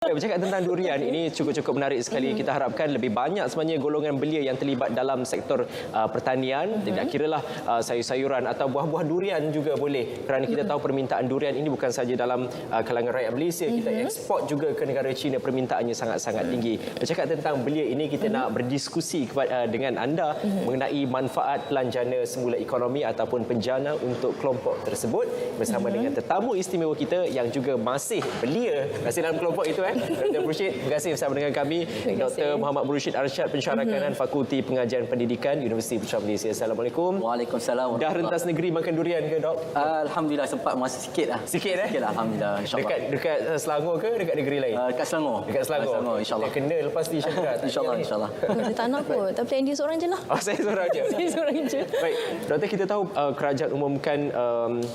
Bercakap tentang durian, ini cukup menarik sekali. Kita harapkan lebih banyak sebenarnya golongan belia yang terlibat dalam sektor pertanian. Tidak kiralah sayur-sayuran atau buah-buah durian juga boleh. Kerana kita tahu permintaan durian ini bukan saja dalam kalangan rakyat Malaysia. Kita ekspor juga ke negara China, permintaannya sangat-sangat tinggi. Bercakap tentang belia ini, kita nak berdiskusi dengan anda mengenai manfaat pelanjana semula ekonomi ataupun penjana untuk kelompok tersebut. Bersama dengan tetamu istimewa kita yang juga masih belia, masih dalam kelompok itu. Dr. Mursyid, terima kasih bersama dengan kami. Dr. Muhammad Mursyid Arsyad, pensyarakanan Fakulti Pengajian Pendidikan Universiti Putra Malaysia. Assalamualaikum. Waalaikumsalam. Dah rentas negeri makan durian ke, Dok? Alhamdulillah, sempat masa sikit lah. Sikit Sikit lah, Alhamdulillah. Dekat Selangor ke dekat negeri lain? Dekat Selangor. Dekat Selangor, InsyaAllah. Kena lepas di Syakrat. InsyaAllah. Saya tak nak kot. Tapi Andy seorang je lah. Oh, saya seorang je. Saya seorang je. Baik, Doktor, kita tahu kerajaan umumkan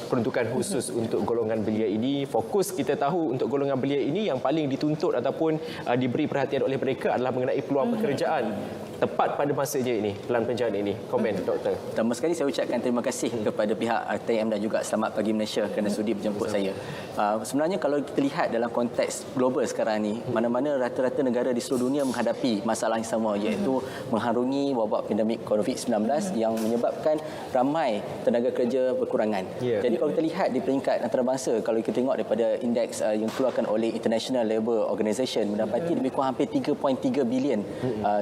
peruntukan khusus untuk golongan belia ini. Fokus kita tahu untuk golongan belia ini yang paling dituntut ataupun diberi perhatian oleh mereka adalah mengenai peluang pekerjaan. Tepat pada masanya ini, pelan penjana ini. Komen, Doktor. Pertama sekali saya ucapkan terima kasih kepada pihak TM dan juga Selamat Pagi Malaysia kerana sudi menjemput saya. Sebenarnya kalau kita lihat dalam konteks global sekarang ni, mana-mana rata-rata negara di seluruh dunia menghadapi masalah yang sama, iaitu mengharungi wabak pandemik COVID-19 yang menyebabkan ramai tenaga kerja berkurangan. Jadi kalau kita lihat di peringkat antarabangsa, kalau kita tengok daripada indeks yang dikeluarkan oleh International Labour Organization, mendapati lebih kurang hampir 3.3 bilion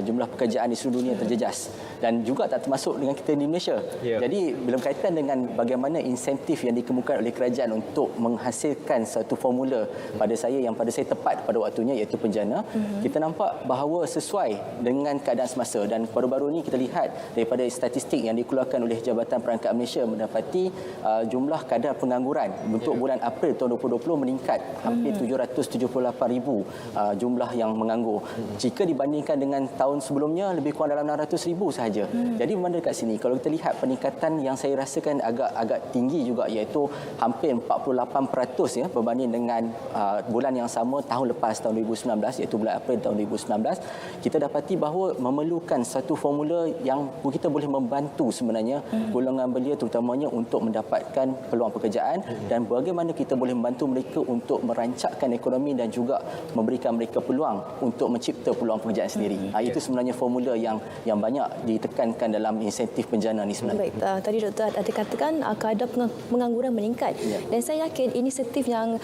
jumlah pekerjaan di seluruh dunia terjejas, dan juga tak termasuk dengan kita di Malaysia. Jadi bila berkaitan dengan bagaimana insentif yang dikemukakan oleh kerajaan untuk menghasilkan satu formula pada saya tepat pada waktunya, iaitu penjana, kita nampak bahawa sesuai dengan keadaan semasa. Dan baru-baru ini kita lihat daripada statistik yang dikeluarkan oleh Jabatan Perangkat Malaysia, mendapati jumlah kadar pengangguran untuk bulan April tahun 2020 meningkat hampir 778,000 jumlah yang menganggur. Jika dibandingkan dengan tahun sebelumnya, lebih kurang dalam 600,000 sahaja. Jadi memang dekat sini kalau kita lihat peningkatan yang saya rasakan agak tinggi juga, iaitu hampir 48% ya, berbanding dengan bulan yang sama tahun lepas, tahun 2019, iaitu bulan April tahun 2019. Kita dapati bahawa memerlukan satu formula yang kita boleh membantu sebenarnya golongan belia terutamanya untuk mendapatkan peluang pekerjaan, dan bagaimana kita boleh membantu mereka untuk merancakkan ekonomi dan juga memberikan mereka peluang untuk mencipta peluang pekerjaan sendiri. Itu sebenarnya formula yang banyak ditekankan dalam insentif penjana ni sebenarnya. Baik, tadi Doktor ada katakan kadar pengangguran meningkat, dan saya yakin inisiatif yang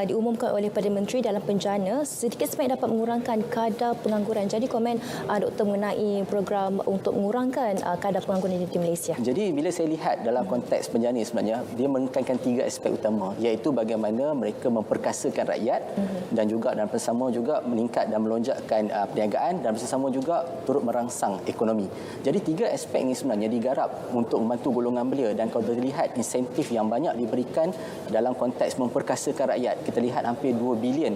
diumumkan oleh Perdana Menteri dalam penjana sedikit sebanyak dapat mengurangkan kadar pengangguran. Jadi komen Doktor mengenai program untuk mengurangkan kadar pengangguran di Malaysia. Jadi bila saya lihat dalam konteks penjana sebenarnya, dia menekankan 3 aspek utama, iaitu bagaimana mereka memperkasakan rakyat, dan juga dan bersama juga meningkat dan melonjakkan perniagaan, dan bersama juga turut merangsang ekonomi. Jadi 3 aspek ini sebenarnya digarap untuk membantu golongan belia. Dan kalau kita lihat insentif yang banyak diberikan dalam konteks memperkasakan rakyat, kita lihat hampir 2 bilion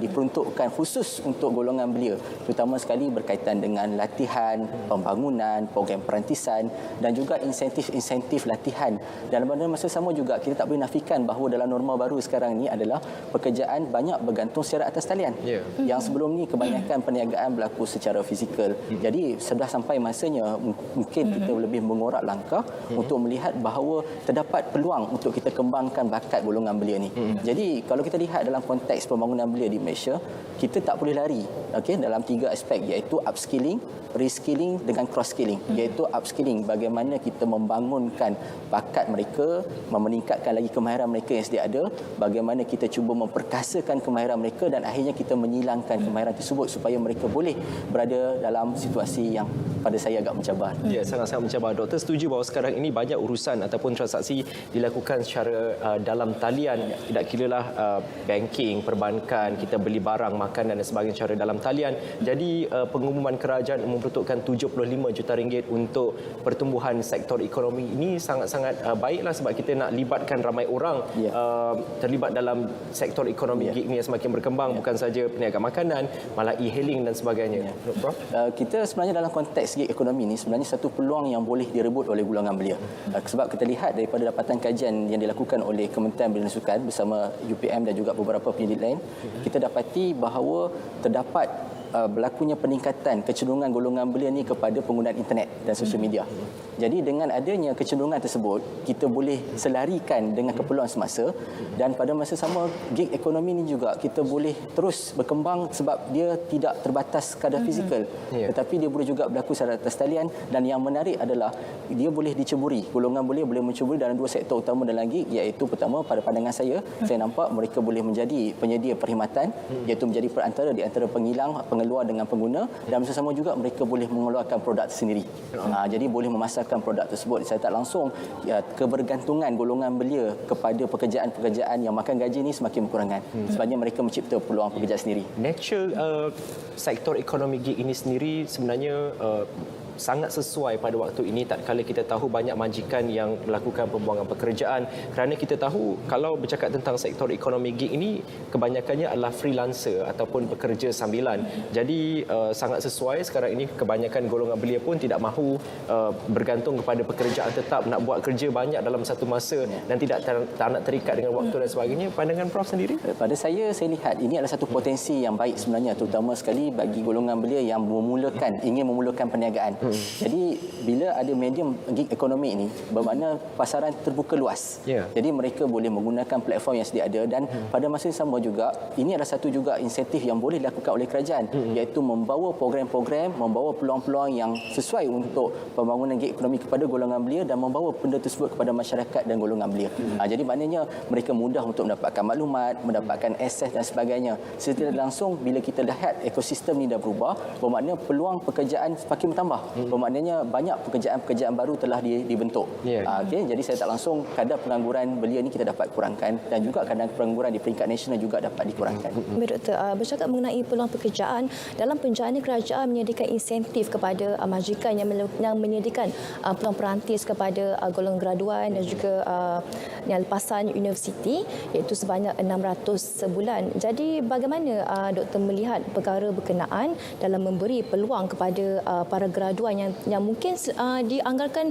diperuntukkan khusus untuk golongan belia, terutama sekali berkaitan dengan latihan, pembangunan, program perantisan, dan juga insentif-insentif latihan. Dan pada masa sama juga kita tak boleh nafikan bahawa dalam norma baru sekarang ni adalah pekerjaan banyak bergantung secara atas talian. Yang sebelum ni kebanyakan perniagaan berlaku secara fizikal. Jadi sudah sampai masanya mungkin kita lebih mengorak langkah untuk melihat bahawa terdapat peluang untuk kita kembangkan bakat golongan belia ni. Jadi kalau kita lihat dalam konteks pembangunan belia di Malaysia, kita tak boleh lari dalam 3 aspek, iaitu upskilling, reskilling dengan cross skilling. Iaitu upskilling, bagaimana kita membangunkan bakat mereka, meningkatkan lagi kemahiran mereka yang sedia ada, bagaimana kita cuba memperkasakan kemahiran mereka, dan akhirnya kita menyilangkan kemahiran tersebut supaya mereka boleh berada dalam situasi yang pada saya agak mencabar. Ya, sangat-sangat mencabar. Doktor setuju bahawa sekarang ini banyak urusan ataupun transaksi dilakukan secara dalam talian. Tidak kiralah banking, perbankan, kita beli barang, makanan dan sebagainya secara dalam talian. Jadi pengumuman kerajaan memperuntukkan 75 juta ringgit untuk pertumbuhan sektor ekonomi ini sangat-sangat baiklah, sebab kita nak libatkan ramai orang terlibat dalam sektor ekonomi gig ni yang semakin berkembang, bukan saja perniagaan makanan, malah e-hailing dan sebagainya. Kita sebenarnya dalam konteks gig ekonomi ni sebenarnya satu peluang yang boleh direbut oleh golongan belia. Sebab kita lihat daripada dapatan kajian yang dilakukan oleh Kementerian Belia dan Sukan bersama UPM dan juga beberapa penyelidik lain, kita dapati bahawa terdapat berlakunya peningkatan kecenderungan golongan belia ni kepada penggunaan internet dan sosial media. Jadi dengan adanya kecenderungan tersebut, kita boleh selarikan dengan keperluan semasa, dan pada masa sama gig ekonomi ni juga kita boleh terus berkembang sebab dia tidak terbatas kadar fizikal, tetapi dia boleh juga berlaku secara atas talian. Dan yang menarik adalah dia boleh diceburi, golongan belia boleh menceburi dalam dua sektor utama dalam gig, iaitu pertama pada pandangan saya nampak mereka boleh menjadi penyedia perkhidmatan, iaitu menjadi perantara di antara pengilang, pengeluar dengan pengguna, dan bersama juga mereka boleh mengeluarkan produk sendiri. Jadi boleh memasarkan produk tersebut. Saya tak langsung kebergantungan golongan belia kepada pekerjaan-pekerjaan yang makan gaji ni semakin berkurangan. Sebabnya mereka mencipta peluang pekerjaan sendiri. Nature sektor ekonomi gig ini sendiri sebenarnya sangat sesuai pada waktu ini, tak kala kita tahu banyak majikan yang melakukan pembuangan pekerjaan, kerana kita tahu kalau bercakap tentang sektor ekonomi gig ini kebanyakannya adalah freelancer ataupun pekerja sambilan. Jadi sangat sesuai sekarang ini kebanyakan golongan belia pun tidak mahu bergantung kepada pekerjaan tetap, nak buat kerja banyak dalam satu masa dan tak nak terikat dengan waktu dan sebagainya. Pandangan Prof sendiri? Pada saya lihat ini adalah satu potensi yang baik sebenarnya, terutama sekali bagi golongan belia yang ingin memulakan perniagaan. Jadi bila ada medium gig ekonomi ini, bermakna pasaran terbuka luas. Jadi mereka boleh menggunakan platform yang sedia ada, dan pada masa yang sama juga ini adalah satu juga insentif yang boleh dilakukan oleh kerajaan, iaitu membawa program-program, membawa peluang-peluang yang sesuai untuk pembangunan gig ekonomi kepada golongan belia dan membawa benda tersebut kepada masyarakat dan golongan belia. Jadi maknanya mereka mudah untuk mendapatkan maklumat, mendapatkan akses dan sebagainya. Secara langsung bila kita lihat ekosistem ni dah berubah, bermakna peluang pekerjaan semakin bertambah. Bermaknanya banyak pekerjaan-pekerjaan baru telah dibentuk. Jadi saya tak langsung kadar pengangguran belia ni kita dapat kurangkan, dan juga kadar pengangguran di peringkat nasional juga dapat dikurangkan. Baik Doktor, bercakap mengenai peluang pekerjaan, dalam penjana kerajaan menyediakan insentif kepada majikan yang menyediakan peluang perantis kepada golongan graduan dan juga yang lepasan universiti, iaitu sebanyak 600 sebulan. Jadi bagaimana Doktor melihat perkara berkenaan dalam memberi peluang kepada para graduan yang mungkin dianggarkan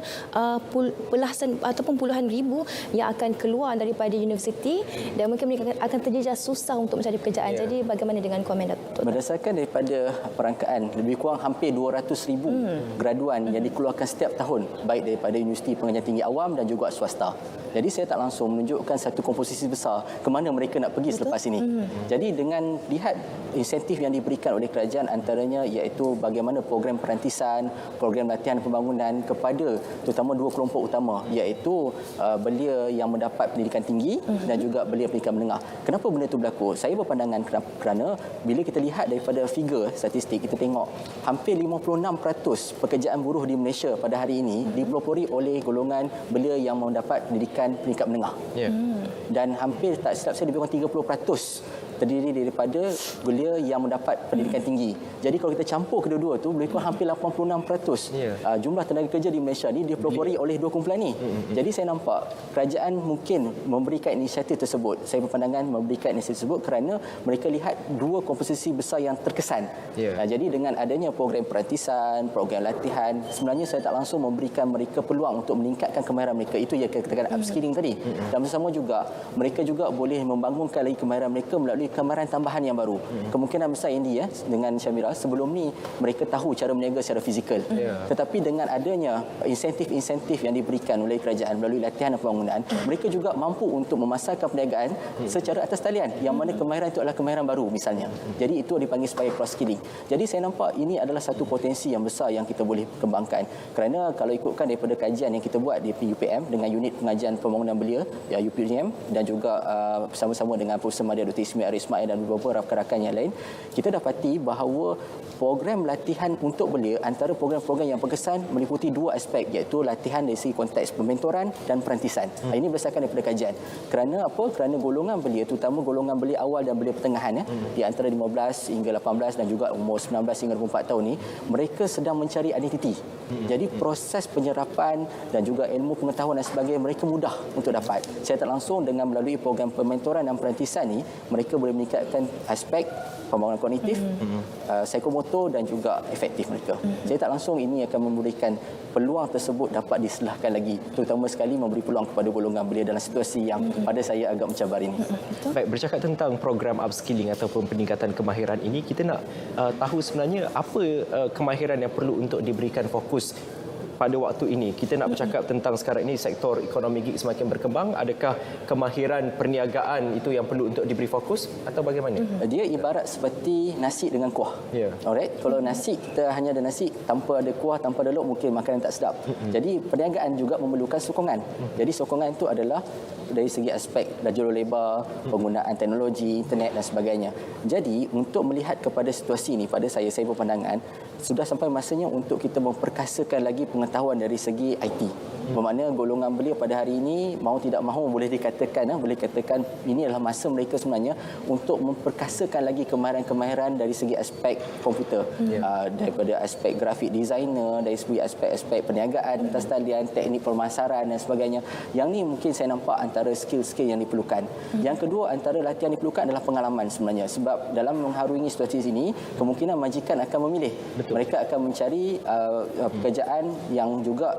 belasan ataupun puluhan ribu yang akan keluar daripada universiti, dan mungkin mereka akan terjejas susah untuk mencari pekerjaan. Jadi bagaimana dengan komen Datuk? Berdasarkan daripada perangkaan, lebih kurang hampir 200,000 graduan yang dikeluarkan setiap tahun, baik daripada Universiti Pengajian Tinggi Awam dan juga swasta. Jadi saya tak langsung menunjukkan satu komposisi besar ke mana mereka nak pergi selepas ini. Jadi dengan lihat insentif yang diberikan oleh kerajaan, antaranya iaitu bagaimana program perantisan, program latihan pembangunan kepada terutama dua kelompok utama, iaitu belia yang mendapat pendidikan tinggi dan juga belia pendidikan menengah. Kenapa benda itu berlaku? Saya berpandangan kerana bila kita lihat daripada figure statistik, kita tengok hampir 56% pekerjaan buruh di Malaysia pada hari ini dipelopori oleh golongan belia yang mendapat pendidikan peringkat menengah. Dan hampir tak silap saya lebih kurang 30% terdiri daripada belia yang mendapat pendidikan tinggi. Jadi kalau kita campur kedua-dua tu, lebih kurang hampir 86% jumlah tenaga kerja di Malaysia ni dipelopori oleh dua kumpulan ni. Jadi saya nampak kerajaan mungkin memberikan inisiatif tersebut. Saya berpandangan memberikan inisiatif tersebut kerana mereka lihat dua komposisi besar yang terkesan. Jadi dengan adanya program perantisan, program latihan, sebenarnya saya tak langsung memberikan mereka peluang untuk meningkatkan kemahiran mereka. Itu yang kita katakan upskilling tadi. Dan bersama juga mereka juga boleh membangunkan lagi kemahiran mereka melalui kemahiran tambahan yang baru. Kemungkinan besar Andy dengan Syamira, sebelum ni mereka tahu cara berniaga secara fizikal. Tetapi dengan adanya insentif-insentif yang diberikan oleh kerajaan melalui latihan dan pembangunan, mereka juga mampu untuk memasarkan perniagaan secara atas talian, yang mana kemahiran itu adalah kemahiran baru misalnya. Jadi itu dipanggil sebagai cross skilling. Jadi saya nampak ini adalah satu potensi yang besar yang kita boleh kembangkan. Kerana kalau ikutkan daripada kajian yang kita buat di UPM dengan unit pengajian pembangunan belia, UPM, dan juga bersama-sama dengan Profesor Madya Dr. Ismail dan beberapa rakan-rakan yang lain, kita dapati bahawa program latihan untuk belia antara program-program yang berkesan meliputi dua aspek, iaitu latihan dari segi konteks pementoran dan perantisan. Ini berdasarkan daripada kajian. Kerana apa? Kerana golongan belia, terutama golongan belia awal dan belia pertengahan, di antara 15 hingga 18 dan juga umur 19 hingga 24 tahun ni, mereka sedang mencari identiti. Jadi proses penyerapan dan juga ilmu pengetahuan dan sebagainya mereka mudah untuk dapat. Saya tak langsung dengan melalui program pementoran dan perantisan ni, mereka boleh boleh meningkatkan aspek pembangunan kognitif, psikomotor dan juga efektif mereka. Saya tak langsung ini akan memberikan peluang tersebut dapat diselahkan lagi, terutama sekali memberi peluang kepada golongan belia dalam situasi yang pada saya agak mencabar ini. Baik, bercakap tentang program upskilling ataupun peningkatan kemahiran ini, kita nak tahu sebenarnya apa kemahiran yang perlu untuk diberikan fokus pada waktu ini. Kita nak bercakap tentang sekarang ini sektor ekonomi gig semakin berkembang. Adakah kemahiran perniagaan itu yang perlu untuk diberi fokus atau bagaimana? Dia ibarat seperti nasi dengan kuah. Ya. Alright, kalau nasi kita hanya ada nasi tanpa ada kuah, tanpa ada lauk, mungkin makanan tak sedap. Jadi perniagaan juga memerlukan sokongan. Jadi sokongan itu adalah dari segi aspek jalur lebar, penggunaan teknologi, internet dan sebagainya. Jadi untuk melihat kepada situasi ini, pada saya berpandangan sudah sampai masanya untuk kita memperkasakan lagi pengetahuan dari segi IT. Bermakna golongan belia pada hari ini mau tidak mahu boleh dikatakan ini adalah masa mereka sebenarnya untuk memperkasakan lagi kemahiran-kemahiran dari segi aspek komputer, daripada aspek grafik designer, dari segi aspek-aspek perniagaan atas talian, teknik pemasaran dan sebagainya. Yang ni mungkin saya nampak antara skill-skill yang diperlukan. Yang kedua, antara latihan diperlukan adalah pengalaman sebenarnya, sebab dalam mengharungi situasi ini kemungkinan majikan akan memilih. Mereka akan mencari pekerjaan yang juga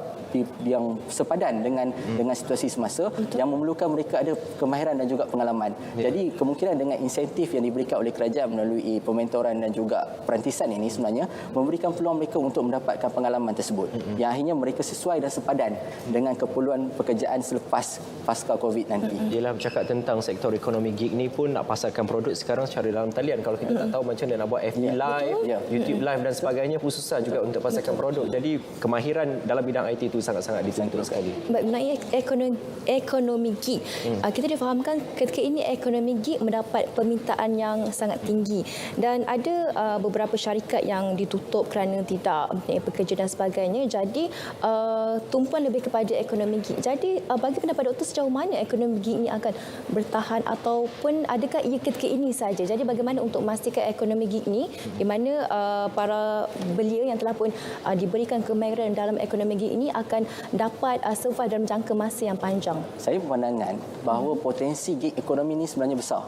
yang sepadan dengan situasi semasa. Yang memerlukan mereka ada kemahiran dan juga pengalaman. Jadi kemungkinan dengan insentif yang diberikan oleh kerajaan melalui pementoran dan juga perantisan ini sebenarnya memberikan peluang mereka untuk mendapatkan pengalaman tersebut yang akhirnya mereka sesuai dan sepadan dengan keperluan pekerjaan selepas pasca COVID nanti. Ialah bercakap tentang sektor ekonomi gig ni pun nak pasarkan produk sekarang secara dalam talian. Kalau kita tak tahu macam mana nak buat FB live, YouTube live dan sebagainya pun susah juga untuk pasarkan produk. Jadi kemahiran dalam bidang IT itu sangat-sangat dituntut sekali. Mengenai ekonomi gig, kita difahamkan ketika ini ekonomi gig mendapat permintaan yang sangat tinggi dan ada beberapa syarikat yang ditutup kerana tidak mempunyai pekerja dan sebagainya. Jadi tumpuan lebih kepada ekonomi gig. Jadi bagi pendapat doktor, sejauh mana ekonomi gig ini akan bertahan ataupun adakah ia ketika ini saja? Jadi bagaimana untuk memastikan ekonomi gig ini di mana para belia yang telah pun diberikan kemahiran dalam ekonomi gig ini akan dapat survive dalam jangka masa yang panjang? Saya berpandangan bahawa potensi gig ekonomi ini sebenarnya besar.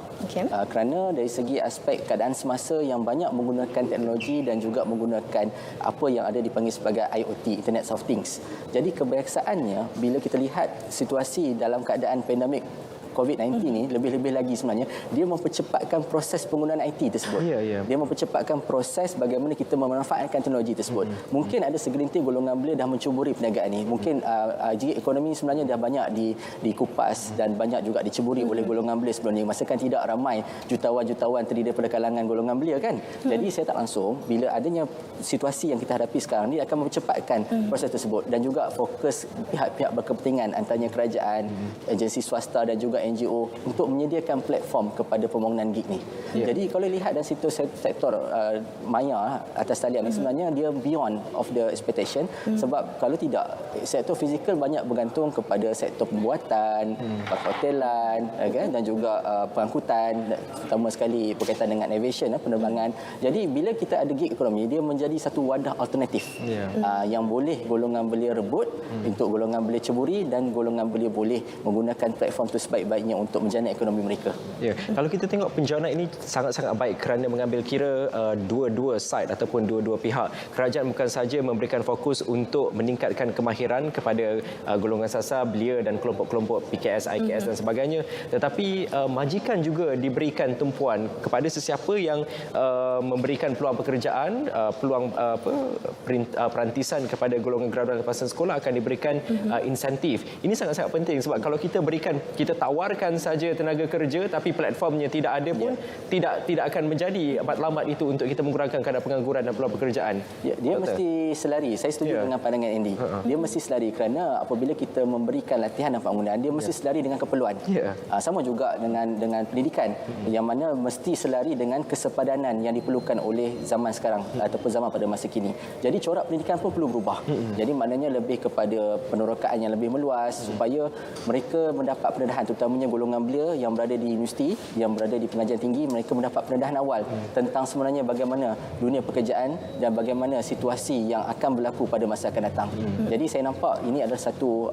Kerana dari segi aspek keadaan semasa yang banyak menggunakan teknologi dan juga menggunakan apa yang ada dipanggil sebagai IoT, Internet of Things. Jadi kebiasaannya bila kita lihat situasi dalam keadaan pandemik COVID-19 ni lebih-lebih lagi sebenarnya dia mempercepatkan proses penggunaan IT tersebut. Dia mempercepatkan proses bagaimana kita memanfaatkan teknologi tersebut. Mungkin ada segelintir golongan belia dah mencuburi perniagaan ini. Mungkin gig ekonomi sebenarnya dah banyak dikupas dan banyak juga diceburi oleh golongan belia sebelum ini. Masa kan tidak ramai jutawan-jutawan terdiri daripada kalangan golongan belia kan. Jadi saya tak langsung bila adanya situasi yang kita hadapi sekarang ni akan mempercepatkan proses tersebut dan juga fokus pihak-pihak berkepentingan antaranya kerajaan, agensi swasta dan juga NGO untuk menyediakan platform kepada pembangunan gig ni. Jadi kalau lihat dari situ sektor maya atas talian ni sebenarnya dia beyond of the expectation sebab kalau tidak sektor fizikal banyak bergantung kepada sektor pembuatan, perhotelan dan juga pengangkutan, terutama sekali berkaitan dengan aviation, penerbangan. Jadi bila kita ada gig ekonomi dia menjadi satu wadah alternatif yang boleh golongan belia rebut untuk golongan belia ceburi dan golongan belia boleh menggunakan platform itu sebaik-baiknya untuk menjana ekonomi mereka. Kalau kita tengok penjana ini sangat-sangat baik kerana mengambil kira dua-dua side ataupun dua-dua pihak. Kerajaan bukan sahaja memberikan fokus untuk meningkatkan kemahiran kepada golongan sasar, belia dan kelompok-kelompok PKS, IKS dan sebagainya, tetapi majikan juga diberikan tumpuan kepada sesiapa yang memberikan peluang pekerjaan, peluang perantisan kepada golongan graduan lepasan sekolah akan diberikan insentif. Ini sangat-sangat penting sebab kalau kita tawarkan saja tenaga kerja tapi platformnya tidak ada pun tidak akan menjadi matlamat itu untuk kita mengurangkan kadar pengangguran dan peluang pekerjaan. Dia mesti selari. Saya setuju dengan pandangan Andy. Dia mesti selari kerana apabila kita memberikan latihan dan penggunaan dia mesti selari dengan keperluan. Sama juga dengan pendidikan yang mana mesti selari dengan kesepadanan yang diperlukan oleh zaman sekarang ataupun zaman pada masa kini. Jadi corak pendidikan pun perlu berubah. Jadi maknanya lebih kepada penerokaan yang lebih meluas supaya mereka mendapat pendedahan terutama terutamanya golongan belia yang berada di universiti, yang berada di pengajian tinggi, mereka mendapat pendedahan awal tentang sebenarnya bagaimana dunia pekerjaan dan bagaimana situasi yang akan berlaku pada masa akan datang. Jadi saya nampak ini adalah satu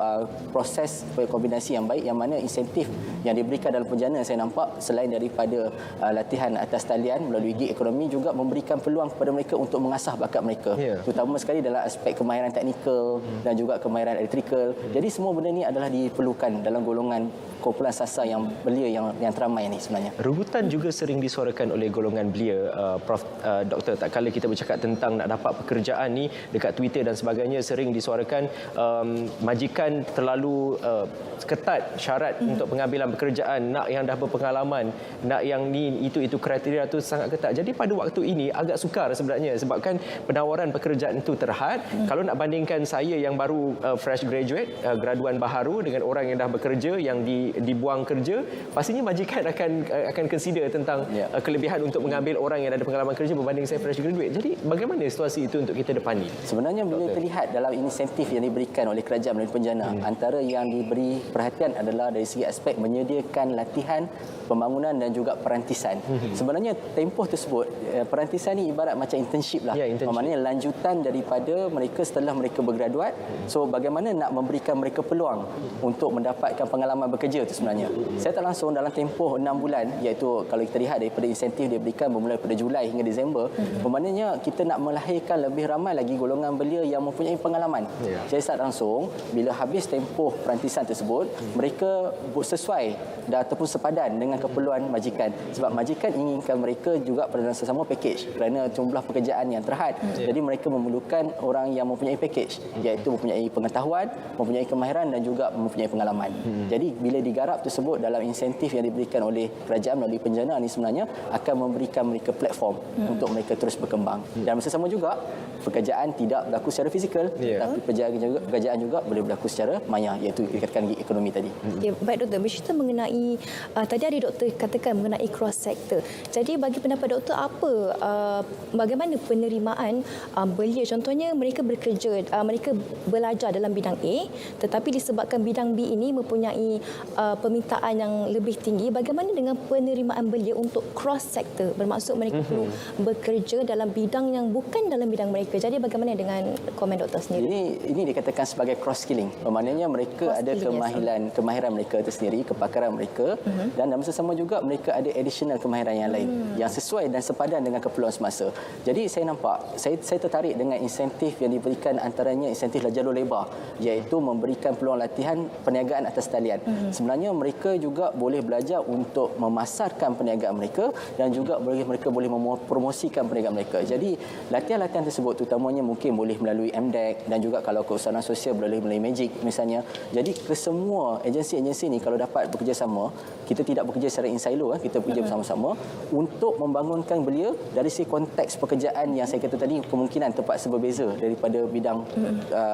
proses kombinasi yang baik, yang mana insentif yang diberikan dalam penjana saya nampak selain daripada latihan atas talian melalui gig ekonomi juga memberikan peluang kepada mereka untuk mengasah bakat mereka. Terutama sekali dalam aspek kemahiran teknikal dan juga kemahiran elektrikal. Jadi semua benda ini adalah diperlukan dalam golongan kumpulan sasar yang belia yang teramai ini sebenarnya. Rugutan juga sering disuarakan oleh golongan belia, Prof. Doktor. Tak kala kita bercakap tentang nak dapat pekerjaan ni dekat Twitter dan sebagainya, sering disuarakan majikan terlalu ketat syarat untuk pengambilan pekerjaan, nak yang dah berpengalaman, nak yang ni itu kriteria tu sangat ketat. Jadi pada waktu ini agak sukar sebenarnya sebabkan penawaran pekerjaan itu terhad. Kalau nak bandingkan saya yang baru fresh graduate, graduan baharu dengan orang yang dah bekerja yang dibuang kerja, pastinya majikan akan consider tentang kelebihan untuk mengambil orang yang ada pengalaman kerja berbanding saya fresh graduate. Jadi bagaimana situasi itu untuk kita depani? Sebenarnya bila terlihat dalam insentif yang diberikan oleh kerajaan melalui penjana, antara yang diberi perhatian adalah dari segi aspek menyediakan latihan, pembangunan dan juga perantisan. Sebenarnya tempoh tersebut, perantisan ni ibarat macam internship lah. Maknanya lanjutan daripada mereka setelah mereka bergraduat. So bagaimana nak memberikan mereka peluang untuk mendapatkan pengalaman bekerja itu sebenarnya. Saya tak langsung dalam tempoh 6 bulan, iaitu kalau kita lihat daripada insentif dia berikan bermula daripada Julai hingga Disember, bermaknanya kita nak melahirkan lebih ramai lagi golongan belia yang mempunyai pengalaman. Jadi secara langsung bila habis tempoh perantisan tersebut, mereka sesuai dan ataupun sepadan dengan keperluan majikan. Sebab majikan inginkan mereka juga pada masa sama package kerana jumlah pekerjaan yang terhad. Jadi mereka memerlukan orang yang mempunyai package, iaitu mempunyai pengetahuan, mempunyai kemahiran dan juga mempunyai pengalaman. Jadi bila digarap tersebut dalam insentif yang diberikan oleh kerajaan melalui penjana ini sebenarnya akan memberikan mereka platform untuk mereka terus berkembang. Dan masa sama juga pekerjaan tidak berlaku secara fizikal, tapi pekerjaan juga boleh berlaku secara maya, iaitu dikatakan gig ekonomi tadi. Ya, baik doktor, bercerita mengenai tadi ada doktor katakan mengenai cross sector. Jadi bagi pendapat doktor bagaimana penerimaan belia, contohnya mereka bekerja, mereka belajar dalam bidang A tetapi disebabkan bidang B ini mempunyai permintaan yang lebih tinggi, bagaimana dengan penerimaan belia untuk cross sector, bermaksud mereka perlu bekerja dalam bidang yang bukan dalam bidang mereka. Jadi bagaimana dengan komen doktor sendiri? Ini dikatakan sebagai cross skilling. Maknanya mereka ada kemahiran mereka itu sendiri, kepakaran mereka, dan dalam masa sama juga mereka ada additional kemahiran yang lain yang sesuai dan sepadan dengan keperluan semasa. Jadi saya nampak, saya tertarik dengan insentif yang diberikan, antaranya insentif jalur lebar, iaitu memberikan peluang latihan perniagaan atas talian. Sebenarnya mereka juga boleh belajar untuk memasarkan perniagaan mereka dan juga mereka boleh mempromosikan perniagaan mereka. Jadi latihan-latihan tersebut terutamanya mungkin boleh melalui MDEC dan juga kalau keusahawan sosial boleh melalui Magic misalnya. Jadi kesemua agensi-agensi ini kalau dapat bekerjasama, kita tidak bekerja secara in silo, kita bekerja bersama-sama untuk membangunkan belia dari segi konteks pekerjaan yang saya kata tadi kemungkinan terpaksa berbeza daripada bidang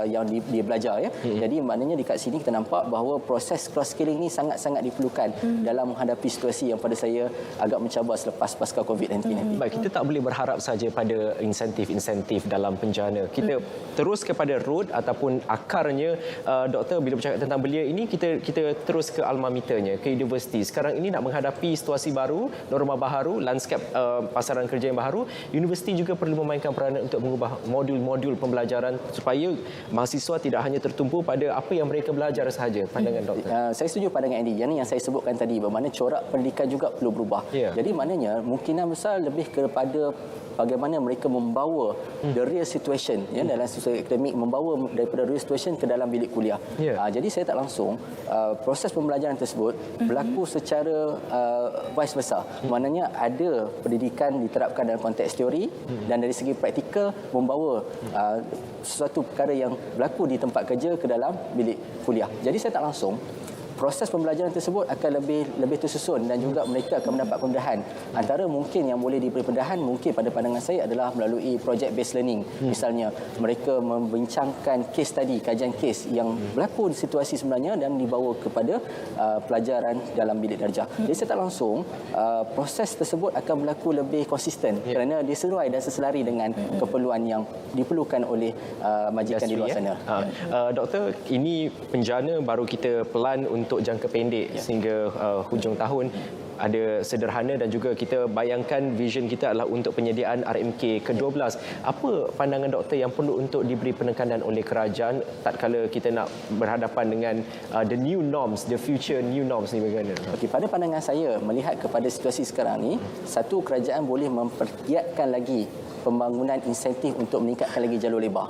yang dia belajar. Jadi maknanya dekat sini kita nampak bahawa proses cross skilling ini sangat-sangat diperlukan dalam menghadapi situasi yang pada saya agak mencabar selepas pasca COVID-19 nanti. Baik, kita tak boleh berharap saja pada insentif-insentif dalam penjana. Kita terus kepada root ataupun akarnya. Doktor, bila bercakap tentang belia ini, kita terus ke alma maternya, ke universiti. Sekarang ini nak menghadapi situasi baru, norma baharu, lanskap pasaran kerja yang baharu, universiti juga perlu memainkan peranan untuk mengubah modul-modul pembelajaran supaya mahasiswa tidak hanya tertumpu pada apa yang mereka belajar sahaja. Pandangan doktor. Saya setuju pandangan Andy. Yang saya sebutkan tadi, bermakna corak pendidikan juga perlu berubah. Jadi maknanya mungkinan besar lebih kepada bagaimana mereka membawa the real situation dalam situasi akademik, membawa daripada real situation ke dalam bilik kuliah. Jadi saya tak langsung proses pembelajaran tersebut berlaku secara vice versa. Maknanya ada pendidikan diterapkan dalam konteks teori dan dari segi praktikal membawa sesuatu perkara yang berlaku di tempat kerja ke dalam bilik kuliah. Jadi saya tak langsung proses pembelajaran tersebut akan lebih tersusun dan juga mereka akan mendapat pembedahan. Antara mungkin yang boleh diberi pembedahan mungkin pada pandangan saya adalah melalui project based learning. Misalnya mereka membincangkan case study, kajian case yang berlaku di situasi sebenarnya dan dibawa kepada pelajaran dalam bilik darjah. Jadi secara langsung proses tersebut akan berlaku lebih konsisten kerana dia sesuai dan seselari dengan keperluan yang diperlukan oleh majikan di luar sana. Doktor, ini penjana baru kita pelan untuk jangka pendek sehingga hujung tahun ada sederhana, dan juga kita bayangkan vision kita adalah untuk penyediaan RMK ke-12. Apa pandangan doktor yang perlu untuk diberi penekanan oleh kerajaan tatkala kita nak berhadapan dengan the new norms, the future new norms ni bagaimana? Okey, pada pandangan saya melihat kepada situasi sekarang ni, satu, kerajaan boleh mempergiatkan lagi pembangunan insentif untuk meningkatkan lagi jalur lebar.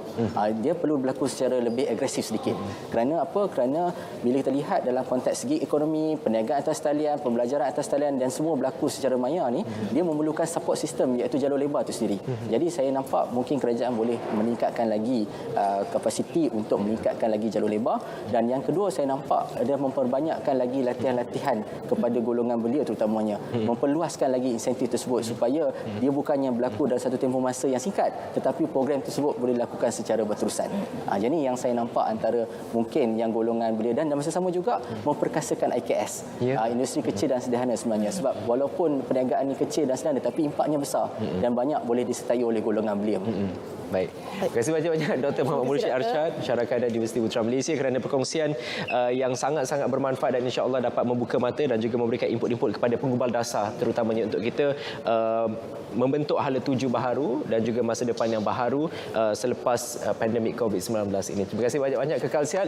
Dia perlu berlaku secara lebih agresif sedikit. Kerana apa? Kerana bila kita lihat dalam konteks segi ekonomi, perniagaan atas talian, pembelajaran atas talian dan semua berlaku secara maya ni, dia memerlukan support sistem iaitu jalur lebar itu sendiri. Jadi saya nampak mungkin kerajaan boleh meningkatkan lagi kapasiti untuk meningkatkan lagi jalur lebar. Dan yang kedua, saya nampak dia memperbanyakkan lagi latihan-latihan kepada golongan belia terutamanya. Memperluaskan lagi insentif tersebut supaya dia bukannya berlaku dalam satu tempoh masa yang singkat, tetapi program tersebut boleh dilakukan secara berterusan. Jadi yang saya nampak antara mungkin yang golongan belia, dan masa sama juga memperkasakan IKS, industri kecil dan sederhana sebenarnya. Sebab walaupun perniagaan ini kecil dan sederhana, tapi impaknya besar dan banyak boleh disertai oleh golongan belia. Baik. Terima kasih banyak-banyak Dr. Muhammad Mursyid Arsyad, Syarah Universiti Putra Malaysia, kerana perkongsian yang sangat-sangat bermanfaat dan insya-Allah dapat membuka mata dan juga memberikan input-input kepada penggubal dasar, terutamanya untuk kita membentuk hala tuju baharu dan juga masa depan yang baharu selepas pandemik COVID-19 ini. Terima kasih banyak-banyak, kekal sihat.